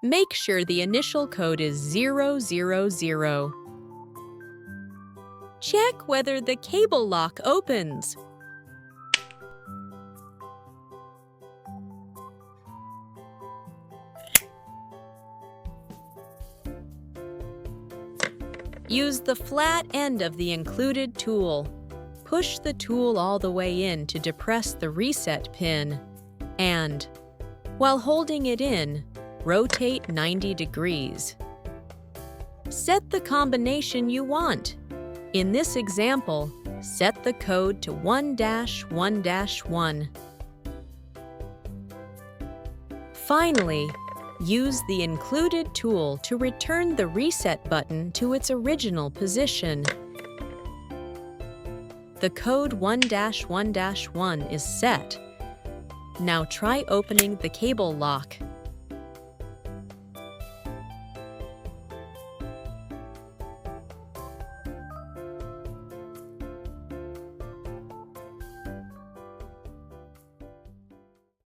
Make sure the initial code is 000. Check whether the cable lock opens. Use the flat end of the included tool. Push the tool all the way in to depress the reset pin, and, while holding it in, rotate 90 degrees. Set the combination you want. In this example, set the code to 1-1-1. Finally, use the included tool to return the reset button to its original position. The code 1-1-1 is set. Now try opening the cable lock.